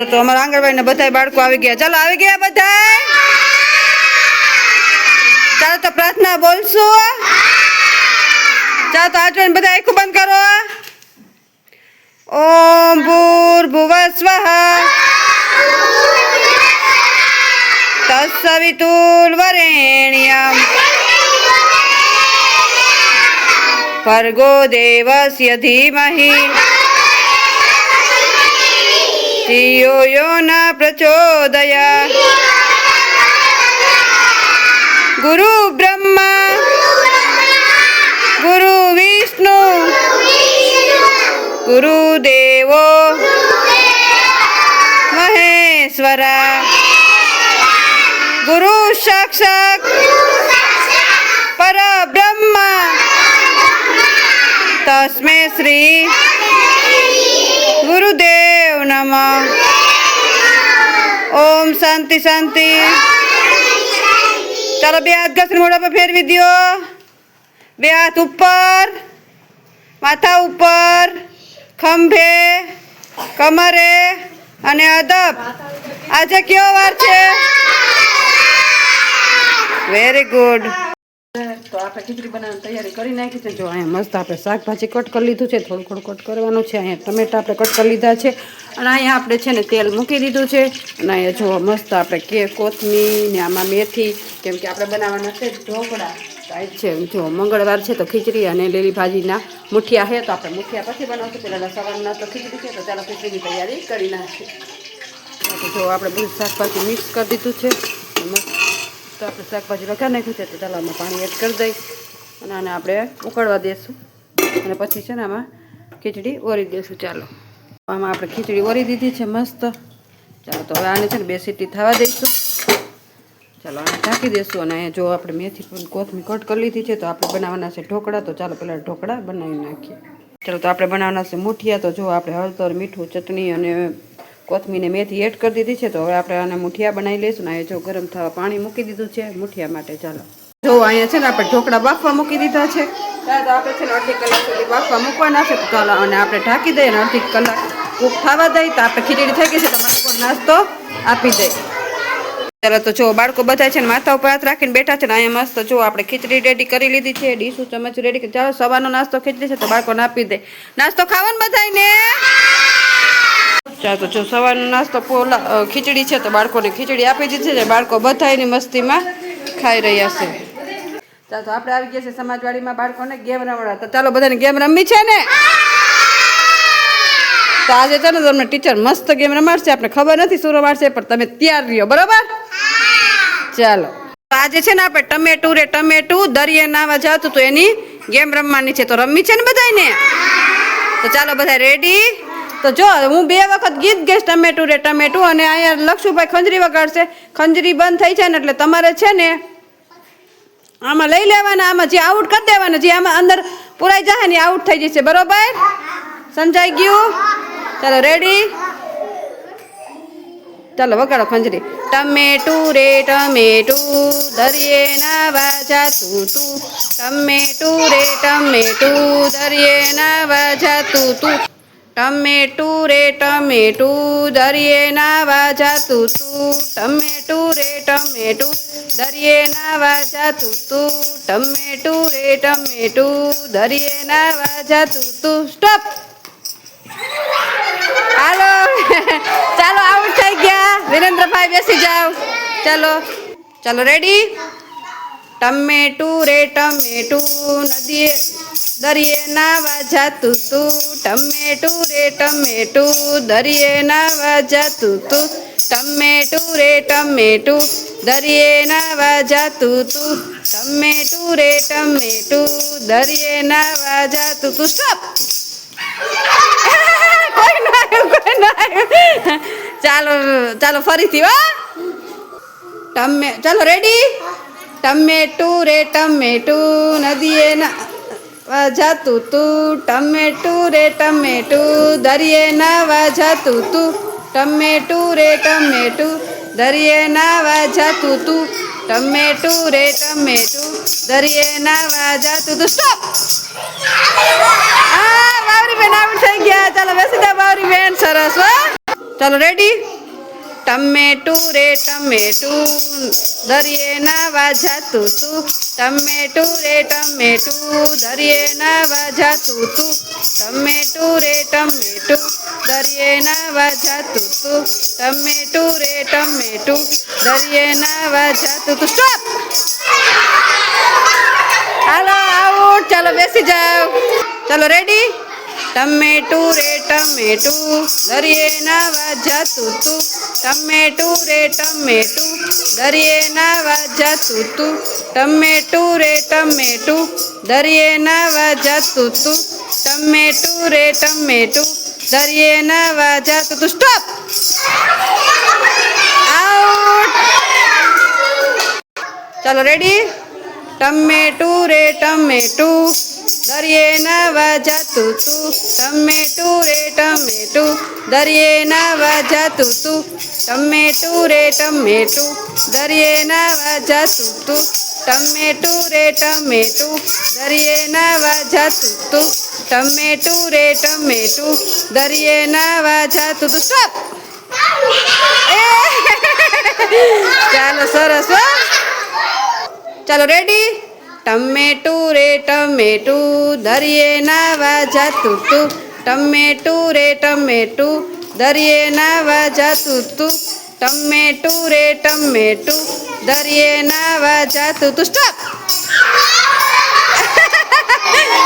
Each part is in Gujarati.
તો અમારા આંગણવાડી ને બધા બાળકો આવી ગયા. ચાલો આવી ગયા બધા. ચાલો તો પ્રાર્થના બોલશું. ચાલો તો આચરણ બધા આંખો બંધ કરો. ઓમ ભૂર્ભુવસ્વઃ તત્સવિતુર્વરેણ્યં ભર્ગો દેવસ્ય ધીમહિ धियो यो न प्रचोदयात्. गुरु ब्रह्मा गुरु विष्णु गुरु देवो महेश्वरा गुरु साक्षात् परब्रह्मा तस्मै श्री गुरुदेव नमः. ओम शांति शांति. चलो બે હાથ ઘસને મોઢા પર ફેરવી દો. બે હાથ ઉપર, માથા ઉપર, ખંભે, કમરે અને અદબ. આજે કયો વાર છે? Very good. તો આપણે ખીચડી બનાવવાની તૈયારી કરી નાખી છે. જો અહીંયા મસ્ત આપણે શાકભાજી કટ કરી લીધું છે. થોડું થોડું કટ કરવાનું છે. અહીંયા ટમેટા આપણે કટ કરી લીધા છે અને અહીંયા આપણે છે ને તેલ મૂકી દીધું છે. અને અહીંયા જો મસ્ત આપણે કોથમીર ને આમાં મેથી, કેમ કે આપણે બનાવવાના છે ઢોકળા. આજ છે જો મંગળવાર છે તો ખીચડી અને લીલી ભાજીના મુઠિયા છે. તો આપણે મુઠિયા પછી બનાવશું. પહેલાં સવારના તો ખીચડી છે તો ચાલો ખીચડીની તૈયારી કરી નાખીએ. જો આપણે બધું શાકભાજી મિક્સ કરી દીધું છે. મસ્ત તો આપણે શાકભાજી લખા નાખ્યું છે. તો ચાલો આમાં પાણી એડ કરી દઈ અને આને આપણે ઉકળવા દઈશું અને પછી છે ને આમાં ખીચડી ઓરી દઈશું. ચાલો આમાં આપણે ખીચડી ઓરી દીધી છે મસ્ત. ચાલો તો હવે આને છે ને 2 સીટી થવા દઈશું. ચાલો આને ઢાંકી દઈશું અને અહીંયા જો આપણે મેથી કોથમીર કટ કરી લીધી છે. તો આપણે બનાવવાના છે ઢોકળા. તો ચાલો પહેલાં ઢોકળા બનાવી નાખીએ. ચાલો તો આપણે બનાવવાના છે મુઠિયા. તો જો આપણે હળદર, મીઠું, ચટણી અને કોથમીર ને મેથી એડ કરી દીધી છે. તો હવે આપણે આને મુઠિયા બનાવી લઈશું. ને અહીંયા જો ગરમ થવા પાણી મૂકી દીધું છે મુઠિયા માટે. ચાલો જો અહીંયા છે ને આપણે ઢોકળા બાફવા મૂકી દીધા છે. તો આપણે છે ને અડધી કલાક સુધી બાફવા મૂકવાના છે. તો ચાલો અને આપણે ઢાંકી દઈએ અને અડધી કલાક કૂક થવા દઈએ. તો આપણે ખીચડી થઈ ગઈ છે તો બાળકો નાસ્તો આપી દઈએ. ચાલો તો જો બાળકો બધા છે ને માથા ઉપર હાથ રાખીને બેઠા છે ને અહીંયા મસ્ત જો આપણે ખીચડી રેડી કરી લીધી છે. ડીશું ચમચ રેડી કરી. ચાલો સવારનો નાસ્તો ખીચડી છે તો બાળકોને આપી દે. નાસ્તો ખાવાનો બધાને. ચાલો તો જો સવારનો નાસ્તો ખીચડી છે તો બાળકોને ખીચડી આપી દીધી છે. બાળકો બધા એની મસ્તીમાં ખાઈ રહ્યા છે. ચાલો તો આપણે આવી ગયા છે સમાજવાડીમાં બાળકોને ગેમ રમવા. તો ચાલો બધાને ગેમ રમવી છે ને. તો આજે છે ને તમને ટીચર મસ્ત ગેમ રમાડશે. આપણે ખબર નથી શું રમાડશે પણ તમે તૈયાર રહ્યો, બરાબર? ચાલો આજે છે ને આપણે ટમેટું રે ટમેટું દરિયે નાવા જતું તો એની ગેમ રમવાની છે. તો રમવી છે ને બધાને. તો ચાલો બધા રેડી. તો જો હું 2 વખત ગીત ગઈશ ટમેટું રે ટમેટું અને અહીંયા લક્ષુભાઈ ખંજરી વગાડશે. ખંજરી બંધ થઈ જાય ને એટલે તમારે છે ને આમાં લઈ લેવાના. આમાં જે આઉટ કરી દેવાના, જે આમાં અંદર પુરાઈ જાય ને આઉટ થઈ જશે, બરોબર? સમજાઈ ગયું? ચાલો રેડી. ચાલો વગાડો ખંજરી. ટમેટું રે ટમેટું દરિયે નાવા જાતું તું. ટમેટું રે ટમેટું દરિયે નાવા જાતું તું. ટમેટું રે ટમેટું દરિયે નાવા જાતું તું. ટમેટું રે ટમેટું દરિયે નાવા જાતું તું. ટમેટું રે ટમેટું દરિયે નાવા જાતું તું. સ્ટોપ. હાલો ચાલો આઉટ થઈ ગયા. વિરેન્દ્રભાઈ બેસી જાઓ. ચાલો ચાલો રેડી. ટમેટું રે ટમેટું નદીએ દરિયે નાવા જાતું તું. ટમેટું રે ટમેટું દરિયે નાવા જાતું તું. ટમેટું રે ટમેટું દરિયે નાવા જાતું તું. ટમેટું રે ટમેટું દરિયે નાવા જાતું તું. સ્ટોપ. કોઈ ના આવ્યું. ચાલો ચાલો ફરીથી હો. ચાલો રેડી. ટમેટું રે ટમેટું નદીએ નાવા જાતું તું. ટમેટું રે ટમેટું દરિયે નાવા જાતું તું. ટમેટું રે ટમેટું દરિયે નાવા જાતું તું. ટમેટું રે ટમેટું દરિયે નાવા જાતું તું. સ્ટોપ. બાવરી બેન આઉટ થઈ ગયા. ચાલો બેસી જાઓ બાવરી બેન. સરસ હો. ચાલો રેડી. ટમેટું રે ટમેટું દરિયે નાવા જાતું તું. ટમેટું રે ટમેટું દરિયે નાવા જાતું તું. ટમેટું રે ટમેટું દરિયે નાવા જાતું તું. ટમેટું રે ટમેટું દરિયે નાવા જાતું તું. સ્ટોપ. હાલો આઉટ. ચાલો બેસી જાઓ. ચાલો રેડી. ટમેટું રે ટમેટું દરિયે નાવા જાતું તું. ટમેટું રે ટમેટું દરિયે નાવા જાતું તું. ટમેટું રે ટમેટું દરિયે નાવા જાતું તું. ટમેટું રે ટમેટું દરિયે નાવા જાતું તું. સ્ટોપ. આઉટ. ચાલો રેડી. ટમેટું રે ટમેટું દરિયે નાવા જાતું તું. ટમેટું રે ટમેટું દરિયે નાવા જાતું તું. ટમેટું રે ટમેટું દરિયે નાવા જાતું તું. ટમેટું રે ટમેટું દરિયે નાવા જાતું તું. ટમેટું રે ટમેટું દરિયે નાવા જાતું તું. સ્ટોપ. ચાલો સરસ હો. ચાલો રેડી. ટમેટું રે ટમેટું દરિયે નાવા જાતું તું. ટમેટું રે ટમેટું દરિયે નાવા જાતું તું. ટમેટું રે ટમેટું દરિયે નાવા જાતું તું. સ્ટોપ.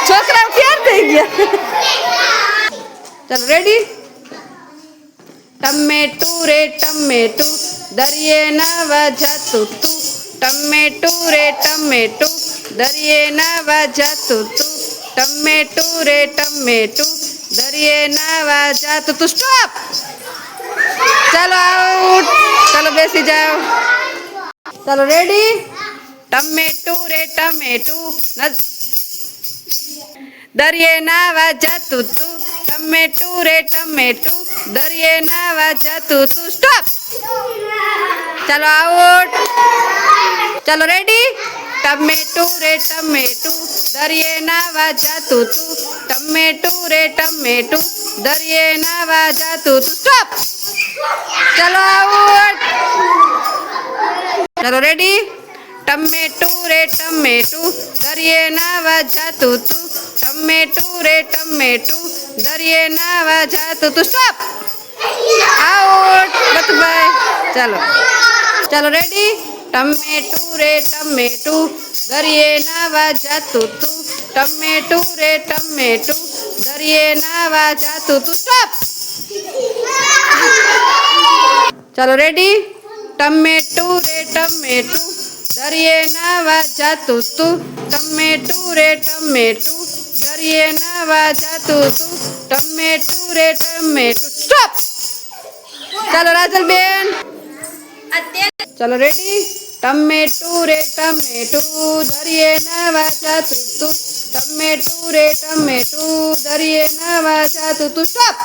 છોકરા ક્યાં થઈ ગયા. ચાલો રેડી. ટમેટું રે ટમેટું દરિયે નાવા જાતું તું. ટમેટું રે ટમેટું દરિયે નાવા જાતું તું. ટમેટું રે ટમેટું દરિયે નાવા જાતું તું. સ્ટોપ. ચાલો આઉટ. ચાલો બેસી જાઓ. ચાલો રેડી. ટમેટું રે ટમેટું દરિયે નાવા જાતું તું. ટમેટું રે ટમેટું દરિયે નાવા જાતું તું. સ્ટોપ. ચાલો આઉટ. ચાલો રેડી. ટમેટું રે ટમેટું દરિયે નાવા જાતું તું. ટમેટું રે ટમેટું દરિયે નાવા જાતું તું. સ્ટોપ. ચાલો આઉટ. ચાલો રેડી. ટમેટું રે ટમેટું દરિયે નાવા જાતું તું. ટમેટું રે ટમેટું દરિયે નાવા જાતું તું. સ્ટોપ. આઉટ. બતભાઈ. ચાલો. ચાલો રેડી. ટમેટું રે ટમેટું દરિયે નાવા જાતું તું. ટમેટું રે ટમેટું દરિયે નાવા જાતું તું. સ્ટોપ. ચાલો રેડી. ટમેટું રે ટમેટું દરિયે નાવા જાતું તું. ટમેટું રે ટમેટું દરિયે નાવા જાતું તું. ટમેટું રે ટમેટું. સ્ટોપ. ચાલો રાજલબેન. ચાલો રેડી. ટમેટું રે ટમેટું દરિયે નાવા જાતું તું. ટમેટું રે ટમેટું દરિયે નાવા જાતું તું. સ્ટોપ.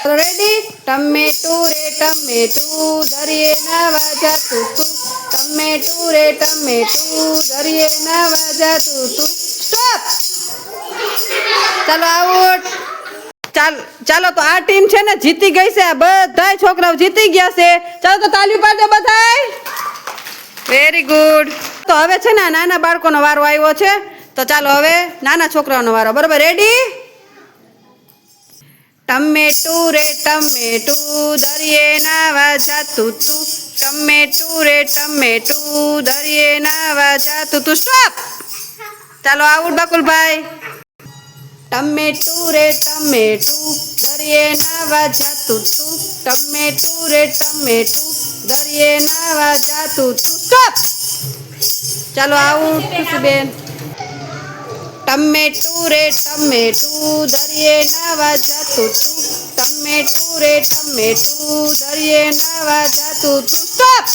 ચાલો રેડી. ટમેટું રે ટમેટું દરિયે નાવા જાતું તું. ટમેટું રે ટમેટું દરિયે નાવા જાતું તું. સ્ટોપ. ચાલો આઉટ. ચાલો તો આ ટીમ છે ને જીતી ગઈ છે. બધા છોકરાઓ જીતી ગયા છે. ચાલો તો તાળી પાડજો બધાય. Very good. તો હવે છે ને નાના બાળકોનો વારો આવ્યો છે. તો ચાલો હવે નાના છોકરાઓનો વારો. બરોબર રેડી. ટમેટું રે ટમેટું દરિયે નાવા જાતું તું. ટમેટું રે ટમેટું દરિયે નાવા જાતું તું. સ્ટોપ. ચાલો આઉટ બકુલભાઈ. ટમેટું રે ટમેટું દરિયે નાવા જાતું તું. ટમેટું રે ટમેટું દરિયે નાવા જાતું તું. સ્ટોપ. ચાલો આઉટ ખુશીબેન. ટમેટું રે ટમેટું દરિયે નાવા જાતું તું. ટમેટું રે ટમેટું દરિયે નાવા જાતું તું. સ્ટોપ.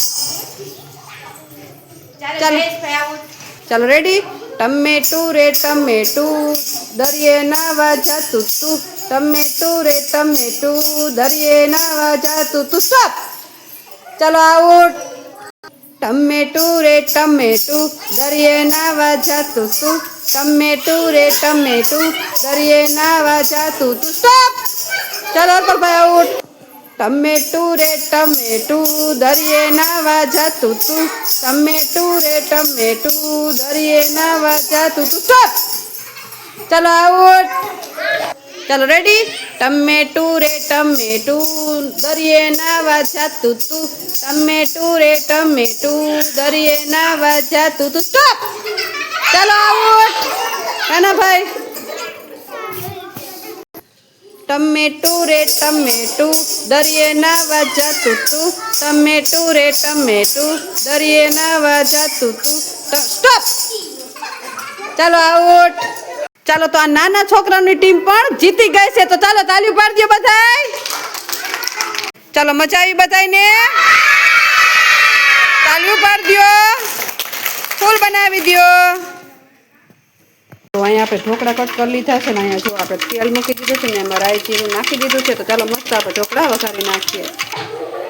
ચાલો રેડી. ટમેટું રે ટમેટું દરિયે નાવા જાતું તું. ટમેટું રે ટમેટું દરિયે નાવા જાતું તું. સ્ટોપ. ચાલો આઉટ. ટમેટું રે ટમેટું દરિયે નાવા જાતું તું. ટમેટું રે ટમેટું દરિયે નાવા જાતું તું. સ્ટોપ. ચાલો અર્પલભાઈ આઉટ. ટમેટું રે ટમેટું દરિયે નાવા જાતું તું, ટમેટું રે ટમેટું દરિયે નાવા જાતું તું. સ્ટોપ. ચાલો આઉટ. ચાલો રેડી. ટમેટું રે ટમેટું દરિયે નાવા જાતું તું, ટમેટું રે ટમેટું દરિયે નાવા જાતું તું. સ્ટોપ. ચાલો આઉટ. કાના ભાઈ. ટમેટું રે ટમેટું દરિયે નાવા જાતું તું, ટમેટું રે ટમેટું દરિયે નાવા જાતું તું. સ્ટોપ. ચાલો આઉટ. ચાલો તો આ નાના છોકરાની ટીમ પણ જીતી ગઈ છે, તો ચાલો તાળી પાડજો બધાય. ચાલો મજા આવી બધાયને? તાળીઓ પાડજો, ફૂલ બનાવી દો. તો અહીંયા આપણે ઢોકળા કટ કરી લીધા છે ને અહીંયા જો આપણે તેલ મૂકી દીધું છે ને એમાં રાઈ જીરું નાખી દીધું છે. તો ચાલો મસ્ત આપણે ઢોકળા વઘારી નાખીએ.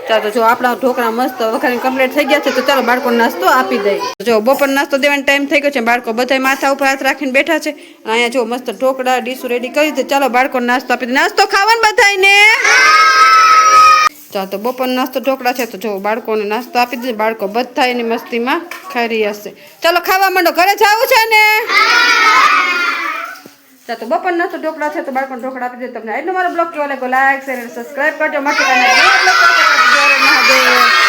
ચાલો જો આપણા ઢોકળા મસ્ત વઘારીને કમ્પ્લીટ થઈ ગયા છે. તો ચાલો બાળકોને નાસ્તો આપી દઈએ. જો બપોર નાસ્તો દેવાનો ટાઈમ થઈ ગયો છે. બાળકો બધા માથા ઉપર હાથ રાખીને બેઠા છે. અને અહીંયા જો મસ્ત ઢોકળા ડીશું રેડી કરી દીધું. ચાલો બાળકોને નાસ્તો આપી દઈએ. નાસ્તો ખાવાનું બધાને. ચાલો તો બપોર નાસ્તો ઢોકળા છે. તો જો બાળકોને નાસ્તો આપી દીધો. બાળકો બધા એની મસ્તીમાં ખાઈ રહ્યા હશે. ચાલો ખાવા માંડો, ઘરે જવું છે ને? ચાલો તો બપોર નાસ્તો ઢોકળા છે. તો બાળકોને ઢોકળા આપી દીધો. તમને આજનો મારો બ્લોગ કેવો લાગ્યો લાઈક શેર અને સબસ્ક્રાઈબ કરજો. મસ્ત મહાદેવ.